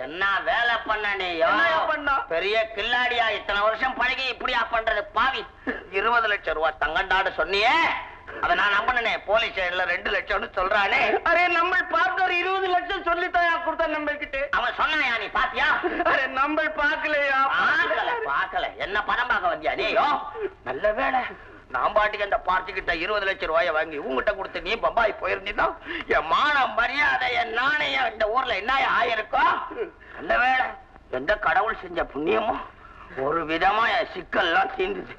என்ன வேலை பண்ண நீ? பெரிய கில்லாடியா இத்தனை வருஷம் பழகி இப்படியா பண்றது பாவி? 20 லட்சம் ரூபாய் தங்கண்டாடு சொன்னியே, அத நான் நம்பினே. போலீஸ் 2 லட்சம்னு சொல்றானே. அரே நம்ம பார்க்க 20 லட்சம் சொல்லித்தான் கொடுத்தா நம்ம கிட்ட. அவன் சொன்னாயா? நீ பாத்தியா? அரே நம்ம பாக்கலையா? பாக்கல. என்ன படம் பார்க்க வந்தியா நீயோ? நல்ல வேலை நான் பாட்டுக்கு அந்த பார்ட்டி கிட்ட 20 லட்சம் ரூபாய வாங்கி உங்ககிட்ட கொடுத்து நீ பம்பாய் போயிருந்தீங்கன்னா என் மான மரியாதை என் நாணயம் இந்த ஊர்ல என்ன ஆயிருக்கும். நல்ல வேலை எந்த கடவுள் செஞ்ச புண்ணியமோ ஒரு விதமா என் சிக்கல்லாம் தீர்ந்துச்சு.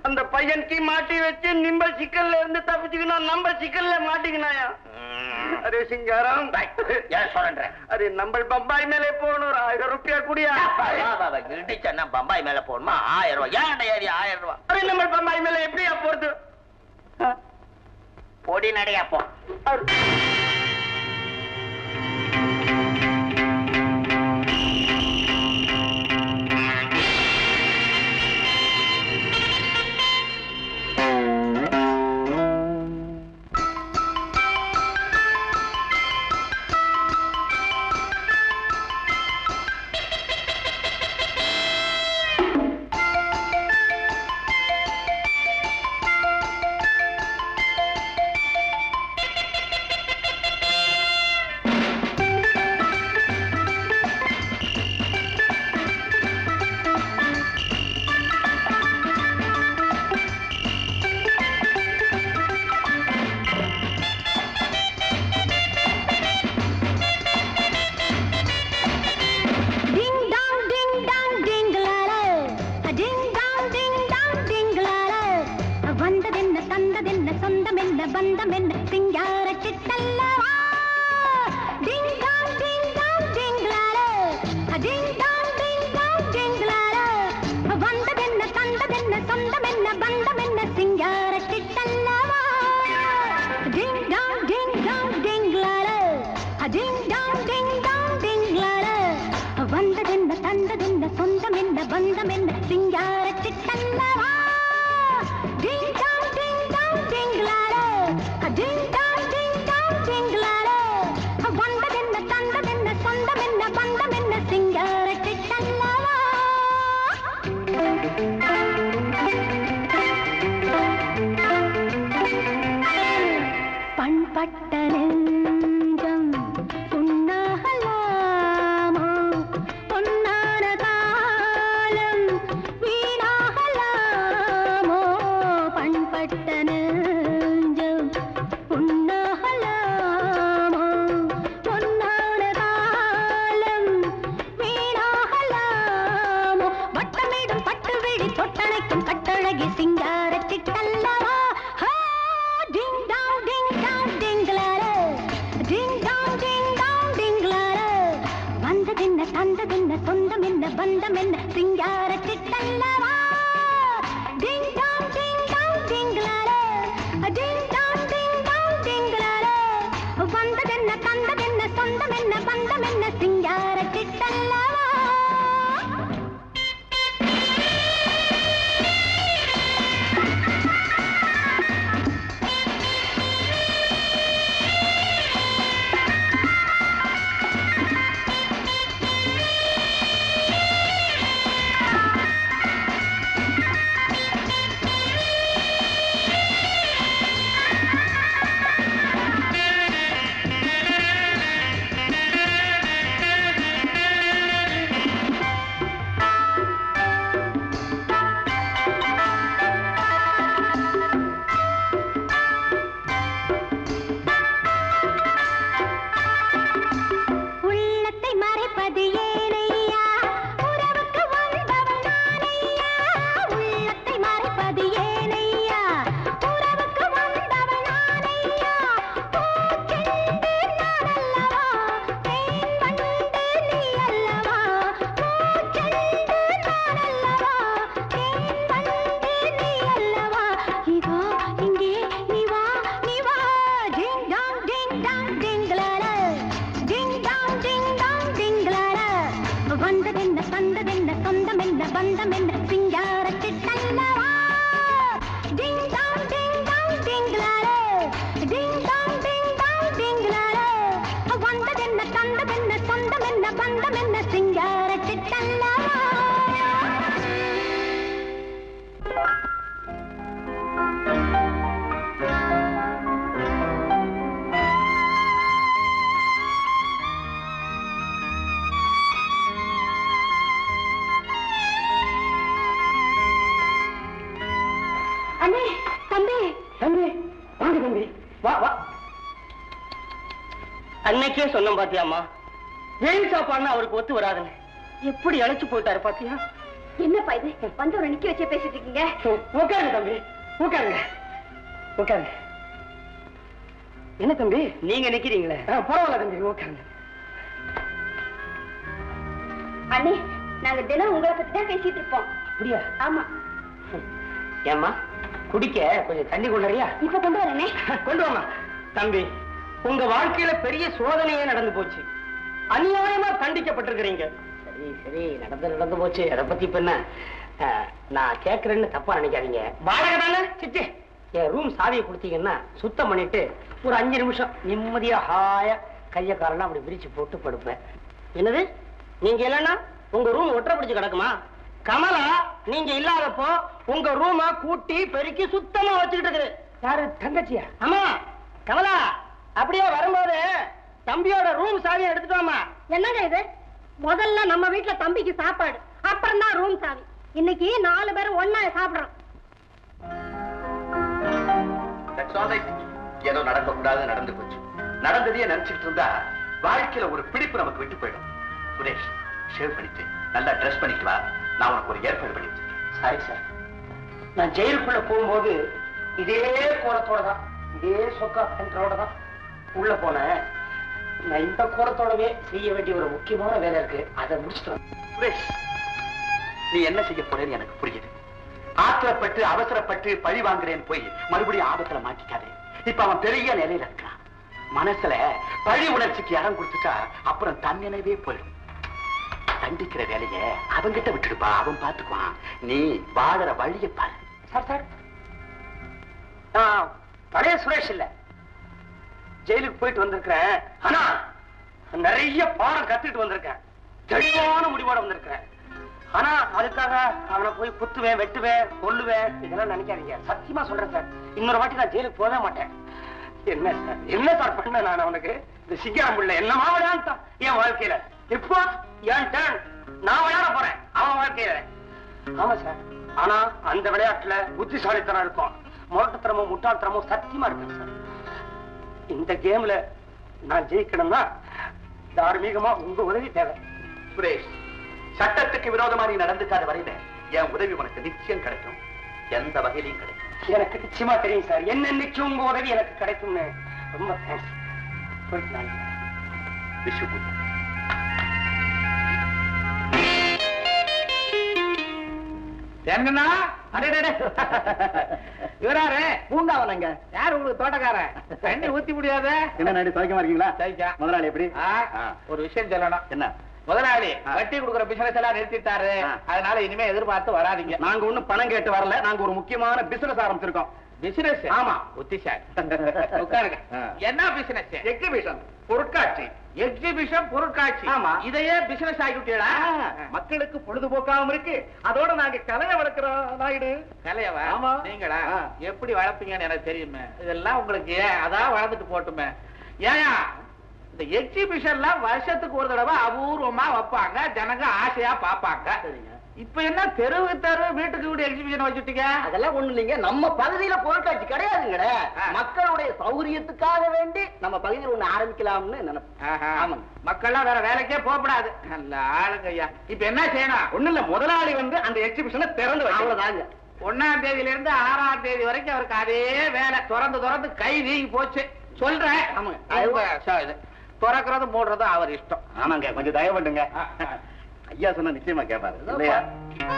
அந்த பையனுக்கு மாட்டி வச்சு நிம்ப சிக்கல்ல இருந்து தப்பிச்சுக்கணும், நம்ம சிக்கல்ல மாட்டிக்கினாயா? அரே சிங்காரம் ஏன் சொல்ற? அரே நம்ம பம்பாய் மேலே போகணும். 1000 ரூபாய் கூடியா? கிட்டிச்சா பம்பாய் மேல போகணுமா? 1000 ரூபாய். ஏன் ஏறி 1000 ரூபாய்? அரே நம்ம பம்பாய் மேல எப்படியா போறது? பொடி நடையா போ. அன்னைக்கே சொன்ன பாத்தியாமா, ஜெயில் சாப்பாடுன்னு அவருக்கு ஒத்து வராதுன்னு. எப்படி அழைச்சு போயிட்டாரு பாத்தியா? என்னப்பா இது, வந்தவரை நிக்க வச்சே பேசிட்டு இருக்கீங்க? உட்காருங்க தம்பி, உட்காருங்க உட்காருங்க. என்ன தம்பி நீங்க நிக்கிறீங்களே? பரவாயில்ல தம்பி, உட்காருங்க. அண்ணே, நாங்க தினம் உங்களை பத்தி தான் பேசிட்டு இருப்போம். அப்படியா? ஆமா. ஏம்மா, குடிக்க கொஞ்சம் தண்ணி கொண்டுறியா? இப்ப கொண்டு வரேனே. கொண்டு வாமா. தம்பி, உங்க வாழ்க்கையில பெரிய சோதனையே நடந்து போச்சு. அநியாயமா தண்டிக்கப்பட்டிருக்கிறீங்க. சரி சரி, நடந்து போச்சு. அதை பத்தி இப்ப என்ன நான் கேட்கறேன்னு தப்பா நினைக்காதீங்க. வாடகை தானே சிச்சி. என் ரூம் சாவியை கொடுத்தீங்கன்னா சுத்தம் பண்ணிட்டு ஒரு 5 நிமிஷம் நிம்மதியா ஹாயா கைய காலெல்லாம் அப்படி விரிச்சு போட்டு படுப்பேன். என்னது, நீங்க இல்லைன்னா உங்க ரூம் ஒற்றை பிடிச்சு கிடக்குமா? கமலா நீங்க இல்லாதப்போ உங்க ரூம கூட்டி பெருக்கி சுத்தமா வச்சுக்கிட்டு இருக்குது. யாரு, தங்கச்சியா? ஆமா கமலா, அப்படியே வரும்போது தம்பியோட ரூம் சாவியை எடுத்துட்டோமா. என்னங்க இது, முதல்ல நம்ம வீட்டுல தம்பிக்கு சாப்பாடு, அப்புறம் தான் ரூம் சாவி. இன்னைக்கு 4 பேரும் ஒன்னா சாப்பிடுறோம். ஏதோ நடக்க கூடாது நடந்து போச்சு. நடந்ததையே நினைச்சுட்டு இருந்தா வாழ்க்கையில ஒரு பிடிப்பு நமக்கு விட்டு போயிடும். சுரேஷ், ஷேவ் பண்ணிட்டு நல்லா ட்ரெஸ் பண்ணிக்கலாம். நான் உனக்கு ஒரு ஏற்பாடு பண்ணி வச்சிருக்கேன். சாரி சார், நான் ஜெயிலுக்குள்ள போகும்போது இதே கோலத்தோட தான், இதே சொக்கா சென்டரோட தான் உள்ள போனேன். நான் இந்த கோலத்தோடவே செய்ய வேண்டிய ஒரு முக்கியமான வேலை இருக்கு, அதை முடிச்சுட்டு. சுரேஷ், நீ என்ன செய்ய போறேன்னு எனக்கு புரியுது. ஆத்திரப்பட்டு அவசரப்பட்டு பழி வாங்குறேன்னு போய் மறுபடியும் ஆபத்துல மாட்டிக்காதே. இப்ப அவன் பெரிய நிலையில இருக்கான். மனசுல பழி உணர்ச்சிக்கு இடம் கொடுத்துட்டா அப்புறம் தன்னினைவே போயிடும். தண்டிக்கிற வேலைய அவன்கிட்ட விட்டுடுப்பா, அவன் பாத்துக்குவான். நீ வாழற வழிய பாரு. சார் சார், நான் பழைய சுரேஷ் இல்ல, ஜெயிலுக்கு போயிட்டு வந்திருக்கிறேன். ஆனா நிறைய பாடம் கத்துட்டு வந்திருக்கேன். தெளிவான முடிவோட வந்திருக்கிறேன். ஆனா அதுக்காக அவனை போய் குத்துவேன், வெட்டுவேன், கொல்லுவேன் இதெல்லாம் நினைக்காதீங்க. சத்தியமா சொல்றேன் சார், இன்னொரு வாட்டி நான் ஜெயிலுக்கு போக மாட்டேன். என்ன சார், என்ன சார் பண்ண நான் அவனுக்கு? இந்த சிங்காரம்புள்ள என்னமா விளையாண்டான் என் வாழ்க்கையில. இப்போ என் டர்ன், நான் விளையாட போறேன் அவன் வாழ்க்கையில. ஆமா சார், ஆனா அந்த விளையாட்டுல புத்திசாலித்தனம் இருக்கும், முரட்டுத்தனமும் முட்டாள்தனமும் சத்தியமா இருக்கு சார். இந்த கேம்ல நான் ஜெயிக்கணும்னா தார்மீகமா உங்க உதவி தேவை. சுரேஷ், சட்டத்துக்கு விரோதமா நீ நடந்துக்காத வரையில என் உதவி உனக்கு நிச்சயம் கிடைக்கும். எந்த வகையிலையும் கிடைக்கும். எனக்கு நிச்சயமா தெரியும் சார், என்ன நிச்சயம் உங்க உதவி எனக்கு கிடைக்கும்னு. ரொம்ப தேங்க்ஸ். போயிட்டு விஷு என்னன்னா இவராரு பூங்காவனங்க. யாரு உங்களுக்கு தோட்டக்காரன்? தண்ணி ஊத்தி முடியாத என்ன நாடி சௌக்கியமா இருக்கீங்களா? சரிக்கா. முதலாளி எப்படி? ஒரு விஷயம் சொல்லணும். என்ன? முதலாளி வட்டி கொடுக்குற பிசினஸ் எல்லாம் நிறுத்திட்டாரு. அதனால இனிமே எதிர்பார்த்து வராதீங்க. நாங்க ஒண்ணும் பணம் கேட்டு வரல, நாங்க ஒரு முக்கியமான பிசினஸ் ஆரம்பிச்சிருக்கோம். பிசினஸ்? ஆமா. புத்திசாலி. உட்காருங்க. என்ன பிசினஸ்? எக்ஸிபிஷன், பொருட்காட்சி. எக்ஸிபிஷன், பொருட்காட்சி. ஆமா. இதையே பிசினஸ் ஆகிட்டீங்களா? மக்களுக்கு பொழுதுபோக்காகவும் இருக்கு, அதோட நாங்க கலையை வளர்க்கிறோம். நாயுடு, கலையவா? ஆமா. நீங்களா? எப்படி வளர்ப்பீங்கன்னு எனக்கு தெரியுமே. இதெல்லாம் உங்களுக்கு அதான் வளர்ந்துட்டு போட்டுமே. ஏயா இந்த எக்ஸிபிஷன்லாம் வருஷத்துக்கு ஒரு தடவை அபூர்வமா வைப்பாங்க, ஜனங்க ஆசையா பாப்பாங்க. இப்ப என்ன தெருவு தெரு வீட்டுக்கு வீடு எக்ஸிபிஷன் வச்சுட்டீங்க? அதெல்லாம் ஒண்ணு இல்லைங்க, நம்ம பகுதியில பொருட்காட்சி கிடையாதுங்க. மக்களுடைய சௌகரியத்துக்காக வேண்டி நம்ம பகுதியில் ஒண்ணு ஆரம்பிக்கலாம்னு நினைப்போம். மக்கள்லாம் வேற வேலைக்கே போகப்படாது. நல்ல ஆளுங்க ஐயா. இப்ப என்ன செய்யணும்? ஒண்ணு இல்ல, முதலாளி வந்து அந்த எக்ஸிபிஷனை திறந்து அவ்வளவுதாங்க. 1ஆம் தேதியில இருந்து 6ஆம் தேதி வரைக்கும் அவருக்கு அதே வேலை. திறந்து கை வீங்கி போச்சு. சொல்றேன். இது திறக்கிறது மூடுறது அவர் இஷ்டம். ஆமாங்க, கொஞ்சம் தயவு பண்ணுங்க. ஐயா சொன்னா நிச்சயமா கேட்பாரு இல்லையா?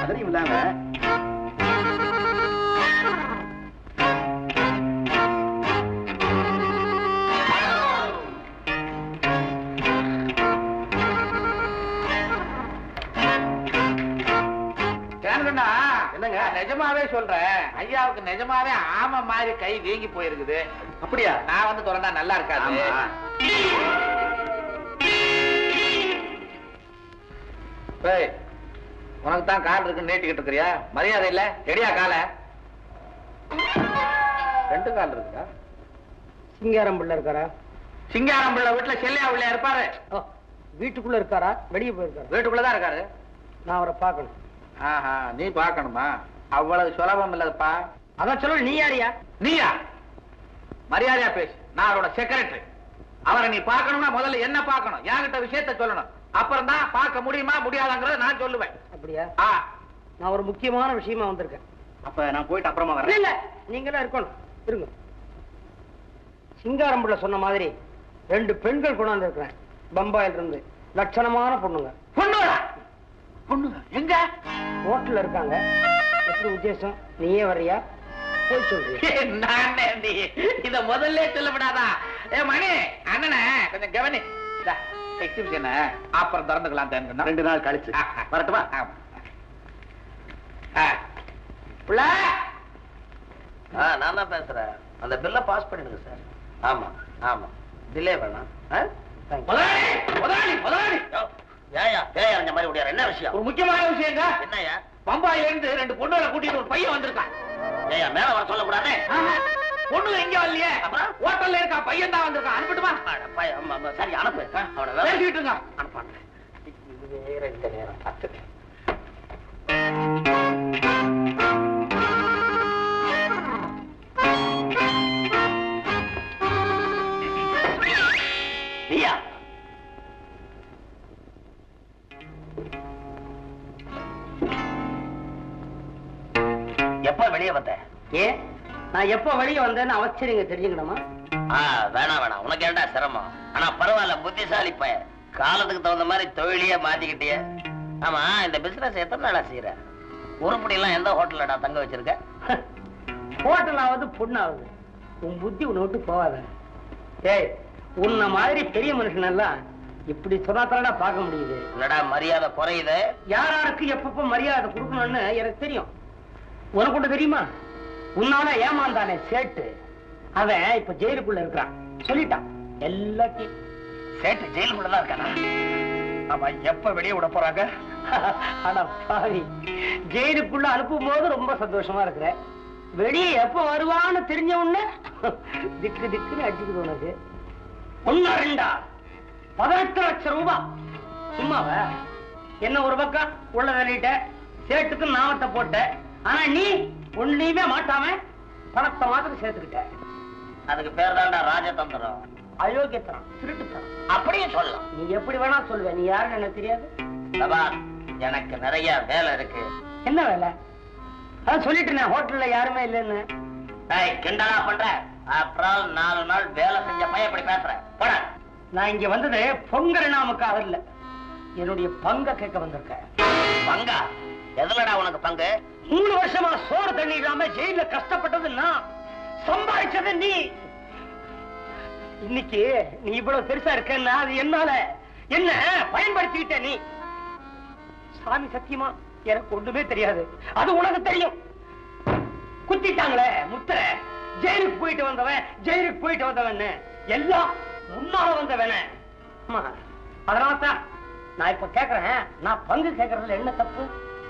அதையும் இல்லாம என்னங்க, நிஜமாவே சொல்றேன், ஐயாவுக்கு நிஜமாவே ஆமை மாதிரி கை வீங்கி போயிருக்குது. அப்படியா? நான் வந்து திறந்தா நல்லா இருக்காது. உனக்கு தான் கால் இருக்கு, நீட்டிக்கிட்டு இருக்கிறியா? மரியாதை இல்ல, எடியா கால. 2 கால் இருக்கா? சிங்காரம் பிள்ளை இருக்காரா? சிங்காரம் பிள்ளை வீட்டுல செல்லையா பிள்ளை இருப்பாரு. வீட்டுக்குள்ள இருக்காரா, வெளியே போயிருக்காரா? வீட்டுக்குள்ளதான் இருக்காரு. நான் அவரை பார்க்கணும். ஆஹா, நீ பாக்கணுமா? அவ்வளவு சுலபம் இல்லப்பா. அதான் சொல்ல, நீ யாரியா? நீயா? மரியாதையா பேசு. நான் அவரோட செக்ரட்டரி. அவரை நீ பார்க்கணும்னா முதல்ல என்ன பார்க்கணும், என்கிட்ட விஷயத்த சொல்லணும். அப்புறம் தான் பார்க்க முடியுமா முடியாதாங்கிறத நான் சொல்லுவேன். அப்படியா? நான் ஒரு முக்கியமான விஷயமா வந்திருக்கேன். அப்ப நான் போயிட்டு அப்புறமா வரேன். இல்ல நீங்களா இருக்கணும், இருங்க. சிங்காரம்புள்ள சொன்ன மாதிரி 2 பெண்கள் கொண்டாந்து இருக்கிறேன் பம்பாயில இருந்து. லட்சணமான பொண்ணுங்க. பொண்ணுங்க எங்க? ஹோட்டல்ல இருக்காங்க. எப்படி உத்தேசம்? நீயே வர்றியா? போய் சொல்றியா? நானே நீ இத முதல்ல சொல்லப்படாதா? ஏ மணி அண்ணனே கொஞ்சம் கவனி. எக்ஸிபிஷன் அப்புறம் திறந்துக்கலாம். 2 நாள் கழிச்சு வரட்டுமா? நான் தான் பேசுறேன். அந்த பில்ல பாஸ் பண்ணிடுங்க சார். ஆமா ஆமா, டிலே வேணாம். மாதிரி முடியாது. என்ன விஷயம்? ஒரு முக்கியமான விஷயங்க. என்னையா? பம்பாயில இருந்து 2 பொண்ணுகளை கூட்டிட்டு ஒரு பையன் வந்திருக்கான். ஏயா மேல வர சொல்லக்கூடாது? பொண்ணு எங்க வரலையே, ஹோட்டல்ல இருக்கா, பையன் தான் வந்திருக்கான். அனுப்பிட்டுமா? சரி அனுப்பு. அவனை பேசிக்கிட்டு இருங்க. அனுப்பாங்க. வேற இந்த நேரம் பார்த்து நீயா? எப்ப வெளியே வந்த? ஏன் நான் எப்ப வெளியே வந்தேன்னு அவசியம் தெரிஞ்சுக்கணுமா? வேணாம், உனக்கு ஏன்டா சிரமம்? ஆனா பரவாயில்ல, புத்திசாலி பையன். காலத்துக்கு தகுந்த மாதிரி தொழிலையே மாத்திக்கிட்டிய. ஆமா, இந்த பிசினஸ் எத்தனை நாளா செய்யற? உருப்படி எல்லாம் எந்த ஹோட்டல்லடா தங்க வச்சிருக்க? ஹோட்டல் ஆகுது பொண்ணாகுது. உன் புத்தி உன்னை விட்டு போவாத. ஏய், உன்ன மாதிரி பெரிய மனுஷன் எல்லாம் இப்படி சொன்னாத்தானடா பார்க்க முடியுது. என்னடா மரியாதை குறையுது? யாராருக்கு எப்பப்ப மரியாதை கொடுக்கணும்னு எனக்கு தெரியும். உனக்கு ஒண்ணு தெரியுமா? உன்னால ஏமாந்தானே சேட்டு, அவன் இப்ப ஜெயிலுக்குள்ள இருக்கிறான். சொல்லிட்டான் எல்லாத்தையும். சேட்டு ஜெயிலுக்குள்ளதான் இருக்கானா? ஆமா, எப்ப வெளியே விட போறாங்க? ஆனா பாவி, ஜெயிலுக்குள்ள அனுப்பும் போது ரொம்ப சந்தோஷமா இருக்கிற, வெளியே எப்ப வருவான்னு தெரிஞ்ச உடனே திக்கு திக்குன்னு அடிச்சுக்குது உனக்கு. 1 2 18 லட்சம் ரூபாய் சும்மாவ? என்ன ஒரு பக்கம் உள்ள தள்ளிட்ட, சேட்டுக்கு நாமத்தை போட்ட. ஆனா நீ ஒன்னையுமே மாட்டாம பணத்தை மாத்திரம் சேர்த்துக்கிட்ட. அதுக்கு பேர் தான்டா ராஜதந்திரம். அயோக்கியத்தனம், திருட்டுத்தனம். அப்படியே சொல்லலாம். நீ எப்படி வேணா சொல்லுவ. நீ யாருன்னு எனக்கு தெரியாது. எனக்கு நிறைய வேலை இருக்கு. என்ன வேலை? அதான் சொல்லிட்டு ஹோட்டல்ல யாருமே இல்லைன்னு. கிண்டலா பண்ற? அப்புறம் 4 நாள் வேலை செஞ்ச பையன் இப்படி பேசுற? போட. நான் இங்க வந்தது பொங்கல் நாமக்காக இல்ல, என்னுடைய பங்க கேட்க வந்திருக்கேன். பங்கா? எதுலடா உனக்கு பங்கு? 3 வருஷமா சோறு தண்ணி இல்லாம ஜெயில கஷ்டப்பட்டது நான், சம்பாதிச்சது நீ. இன்னைக்கு நீ இவ்வளவு பெருசா இருக்கன்னா அது என்னால. என்ன பயன்படுத்திக்கிட்ட நீ. சாமி சத்தியமா எனக்கு ஒண்ணுமே தெரியாது. அது உனக்கு தெரியும். குத்திட்டாங்களே முத்திர, ஜெயிலுக்கு போயிட்டு வந்தவன் எல்லாம் முன்னால வந்தவன. அதனால்தான் நான் இப்ப கேக்குறேன், நான் பங்கு கேக்குறதுல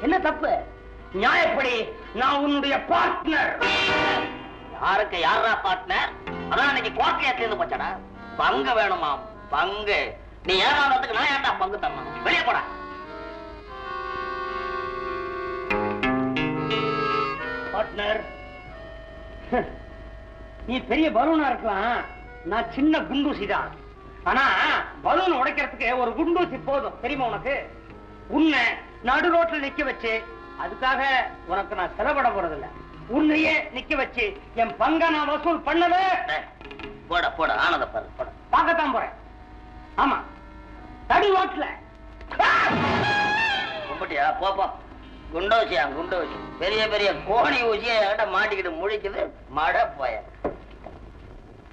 என்ன தப்பு? நியாயப்படி நான் உன்னுடைய பார்ட்னர். யாருக்கு யாரா பார்ட்னர்? அதான் இன்னைக்கு கோட்டையா சேர்ந்து போச்சடா. பங்கு வேணுமா? பங்கு? நீ ஏமாறதுக்கு நான் ஏன்டா பங்கு தரணும்? வெளியே போடா. பார்ட்னர், நீ பெரிய பலூனா இருக்கலாம், நான் சின்ன குண்டூசி தான். ஆனா பலூன் உடைக்கிறதுக்கு ஒரு குண்டூசி போதும், தெரியுமா உனக்கு? உன்னை நடு ரோட்ல நிக்க வச்சு, அதுக்காக உனக்கு நான் செலவிட போறதில்ல, உன்னையே நிக்க வச்சு என் பங்க நான் வசூல் பண்ணல. போட ஆனந்த பாரு, போட. பார்க்கத்தான் போறேன். ஆமா, தடி ரோட்ல. கும்பிட்டியா? போ. குண்டோசியா? குண்டோசி பெரிய பெரிய கோணி ஊசிய மாட்டிக்கிட்டு முழிக்குது. மழை போய